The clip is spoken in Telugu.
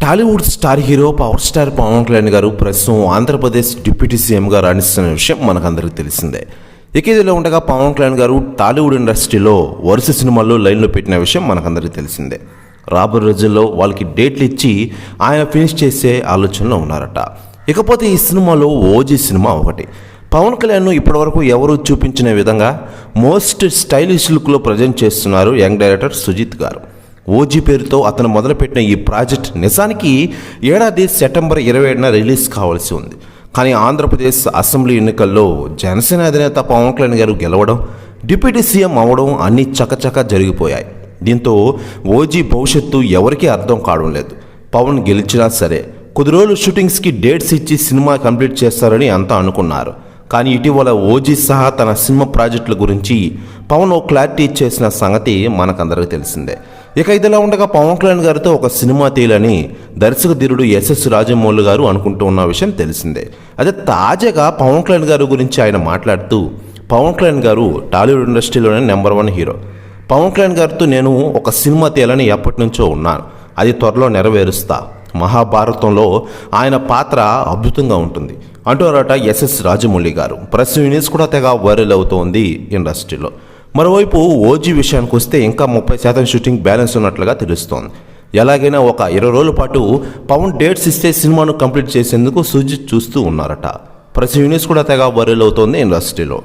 Tollywood star hero power star Pawan Kalyan గారు ప్రస్తుతం ఆంధ్రప్రదేశ్ డిప్యూటీ సీఎంగా రాణిస్తున్న విషయం మనకందరికీ తెలిసిందే. ఇక ఇదిలో ఉండగా పవన్ కళ్యాణ్ గారు టాలీవుడ్ ఇండస్ట్రీలో వరుస సినిమాల్లో లైన్లో పెట్టిన విషయం మనకందరికీ తెలిసిందే. రాబోయే రోజుల్లో వాళ్ళకి డేట్లు ఇచ్చి ఆయన ఫినిష్ చేసే ఆలోచనలో ఉన్నారట. ఇకపోతే ఈ సినిమాలో ఓజీ సినిమా ఒకటి. పవన్ కళ్యాణ్ను ఇప్పటివరకు ఎవరూ చూపించిన విధంగా మోస్ట్ స్టైలిష్ లుక్లో ప్రజెంట్ చేస్తున్నారు యంగ్ డైరెక్టర్ సుజిత్ గారు. ఓజీ పేరుతో అతను మొదలుపెట్టిన ఈ ప్రాజెక్ట్ నిజానికి ఏడాది సెప్టెంబర్ 27న రిలీజ్ కావాల్సి ఉంది. కానీ ఆంధ్రప్రదేశ్ అసెంబ్లీ ఎన్నికల్లో జనసేన అధినేత పవన్ కళ్యాణ్ గారు గెలవడం, డిప్యూటీ సీఎం అవ్వడం అన్నీ చకచకా జరిగిపోయాయి. దీంతో ఓజీ భవిష్యత్తు ఎవరికీ అర్థం కావడం లేదు. పవన్ గెలిచినా సరే కొద్ది రోజులు షూటింగ్స్కి డేట్స్ ఇచ్చి సినిమా కంప్లీట్ చేస్తారని అంతా అనుకున్నారు. కానీ ఇటీవల ఓజీ సహా తన సినిమా ప్రాజెక్టుల గురించి పవన్ ఓ క్లారిటీ ఇచ్చేసిన సంగతి మనకందరికీ తెలిసిందే. ఇక ఇదిలా ఉండగా పవన్ కళ్యాణ్ గారితో ఒక సినిమా తీయాలని దర్శక ధీరుడు ఎస్ఎస్ రాజమౌళి గారు అనుకుంటూ ఉన్న విషయం తెలిసిందే. అదే తాజాగా పవన్ కళ్యాణ్ గారి గురించి ఆయన మాట్లాడుతూ, పవన్ కళ్యాణ్ గారు టాలీవుడ్ ఇండస్ట్రీలోనే నెంబర్ 1 హీరో. పవన్ కళ్యాణ్ గారితో నేను ఒక సినిమా తీయాలని ఎప్పటి నుంచో ఉన్నాను. అది త్వరలో నెరవేరుస్తా. మహాభారతంలో ఆయన పాత్ర అద్భుతంగా ఉంటుంది అంటారట ఎస్ఎస్ రాజమౌళి గారు. ప్రెస్ న్యూస్ కూడా తెగ వైరల్ అవుతోంది ఇండస్ట్రీలో. మరోవైపు ఓజీ విషయానికి వస్తే ఇంకా 30% షూటింగ్ బ్యాలెన్స్ ఉన్నట్లుగా తెలుస్తోంది. ఎలాగైనా ఒక 20 రోజుల పాటు పవన్ డేట్స్ ఇస్తే సినిమాను కంప్లీట్ చేసేందుకు సుజిత్ చూస్తూ ఉన్నారట. ప్రెస్ న్యూస్ కూడా తెగ వైరల్ అవుతోంది ఇండస్ట్రీలో.